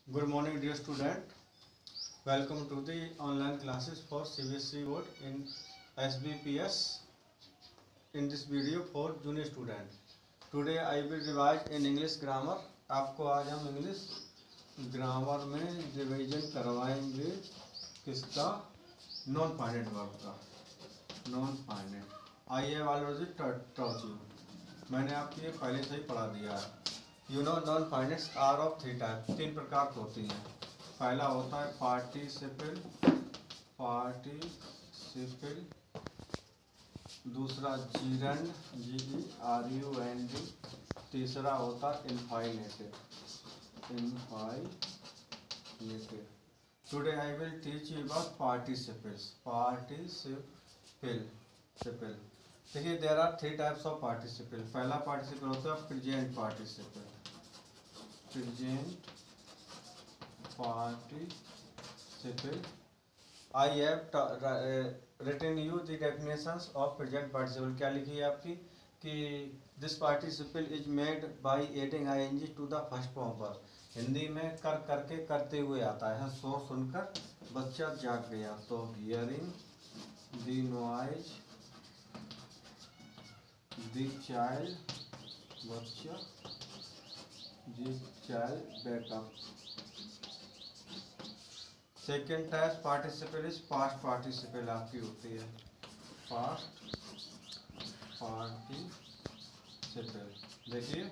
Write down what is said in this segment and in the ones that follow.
Good morning, dear student. Welcome to the online classes for CBSE board in SBPS. In this video for junior student. Today I will revise in English grammar. आपको आज हम English grammar में revision करवाएंगे किसका, non finite verb का। Non finite I have already taught you, मैंने आपको ये पहले से ही पढ़ा दिया है। You know non finites are of three type, तीन प्रकार की होती हैं। पहला होता है पार्टिसिपल, दूसरा जीरंड, GERUND, तीसरा होता है infinitive. Today I will teach you about participles. देखिए there are three types of participle. पहला पार्टिसिपल होता है present participle. I have written you the definitions of present participle। क्या लिखी है आपकी कि this participle is made by adding ing to the first form पर। हिंदी में कर करके करते हुए आता है। शोर सुनकर बच्चा जाग गया, तो hearing the noise, the child, बच्चा, the child wake up। Second type participle is past participle आपकी होती है। पास्ट पार्टिसिपल देखिए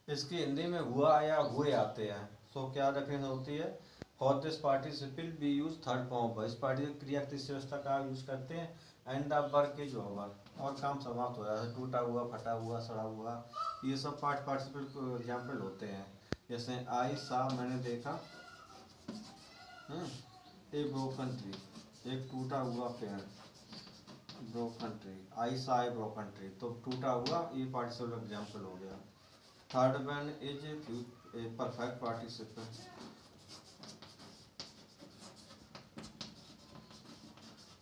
इसकी हिंदी में हुआ या हुए आते हैं, सो क्या रखने होती है। For this participle B use third form पर। इस पार्टिसिपल क्रिया तीसरी अवस्था का यूज करते हैं। End of work is over, और काम समाप्त हो जाता है। टूटा हुआ, फटा हुआ, सड़ा हुआ, ये सब पास्ट पार्टिसिपल एग्जाम्पल होते हैं। जैसे आई सा, मैंने देखा, ए ब्रोकन ट्री, एक टूटा हुआ पेड़। ब्रोकन ट्री, आई सा ए ब्रोकन ट्री, तो टूटा हुआ, ये पार्टिसिपल एग्जाम्पल हो गया। Third one is a perfect participle.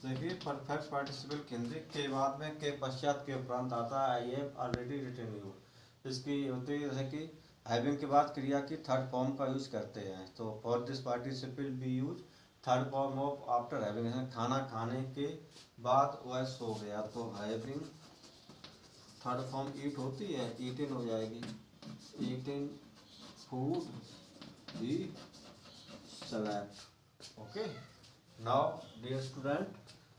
देखिए परफेक्ट पार्टिसिपल केंद्रित के बाद में के पश्चात के उपरांत आता है I have already written you. इसकी होती है जैसे कि हैविंग के बाद क्रिया की थर्ड फॉर्म का यूज करते हैं। तो for this participle B use third form of after having, खाना खाने के बाद वह सो गया, तो हैविंग थर्ड फॉर्म ईट होती है, ईटिन हो जाएगी। ईटिन फूड ही select. Okay, now dear student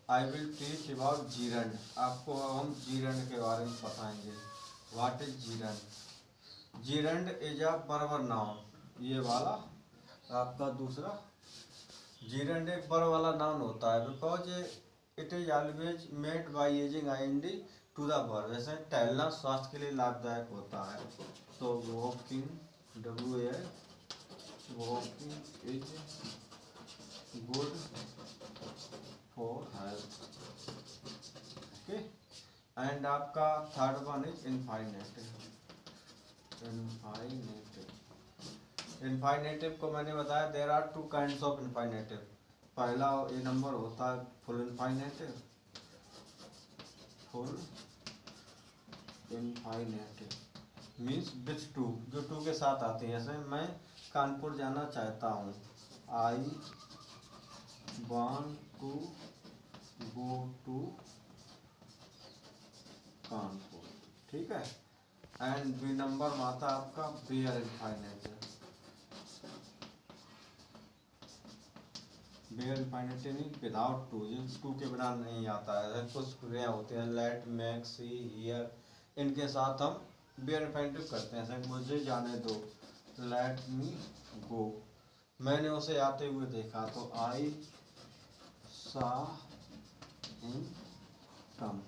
I will teach about gerund. आपको हम जीरंड के बारे में बताएंगे। What is gerund. Gerund is a verbal noun, ये वाला आपका दूसरा। जीरंड एक बर वाला नाउन होता है, because it is always made by using IND to the verb. जैसे टहलना स्वास्थ्य के लिए लाभदायक होता है, तो walking, WA, walking is good for health. Okay, and आपका third one is infinitive. Infinitive को मैंने बताया there are two kinds of infinitive. पहला ये नंबर होता है full infinitive. Full infinitive means with to, जो टू के साथ आते हैं। जैसे मैं कानपुर जाना चाहता हूँ, I want to go to Kanpur, ठीक है। एंड बी नंबर आता आपका bare infinitive. Bare infinitive without to, to के बिना नहीं आता है। कुछ क्रिया होते हैं लेट, मेक, सी, हियर, इनके साथ हम वेयर इनफाइनेटिव करते हैं। जैसे मुझे जाने दो, लेट मी गो, मैंने उसे आते हुए देखा, तो I saw him come.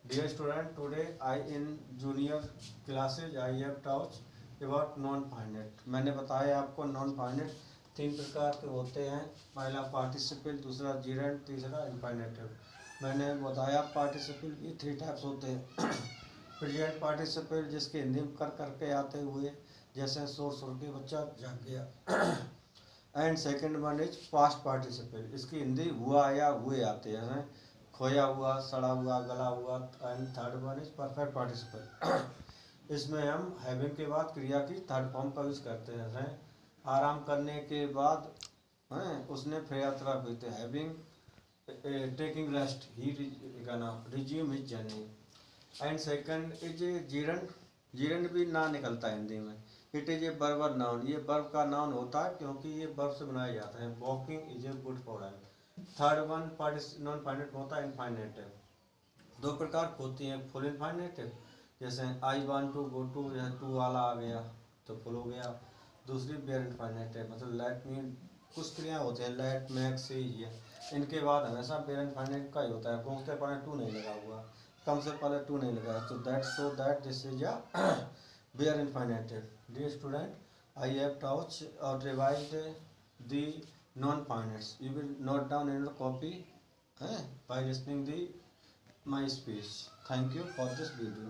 Dear student, today I in junior classes I have taught about non-finite। मैंने बताया आपको नॉन फाइनाइट तीन प्रकार के होते हैं। पहला पार्टिसिपल, दूसरा जीरंड, तीसरा इनफाइनेटिव। मैंने बताया पार्टिसिपल की थ्री टाइप्स होते हैं। प्रेजेंट पार्टिसिपल जिसके हिंदी में कर करके आते हुए, जैसे शोर सुर के बच्चा जाग गया। And second one is past participle, इसकी हिंदी हुआ या हुए आते हैं। खोया हुआ, सड़ा हुआ, गला हुआ। And third one is perfect participle, इसमें हम हैविंग के बाद क्रिया की थर्ड फॉर्म का यूज करते हैं। आराम करने के बाद हैं उसने फिर यात्रा की थी। Having taking rest he resume his journey. And second is a gerund. Gerund भी ना निकलता है हिंदी में। इट इज ए बर्बर नाउन, ये बर्ब का नाउन होता है क्योंकि ये बर्ब से बनाया जाता है। Walking is a good for health. Third one non finite होता है इनफाइनेटिव। दो प्रकार की होती हैं, फुल इनफाइनेटिव जैसे I want to go to, यह टू वाला आ गया तो फुल हो गया। दूसरी बेयर इनफाइनेटिव मतलब लेट मीन कुछ क्रिया होते हैं लेट मैक से ये, इनके बाद हमेशा बेयर इनफाइनेट का ही होता है। कौन से पहले टू नहीं लगा हुआ, कम से पहले टू नहीं लगा है, तो that so that this is a bare infinitive. Dear student, I have touch और revised the non finites. You will note down in the copy by listening the my speech. Thank you for this video.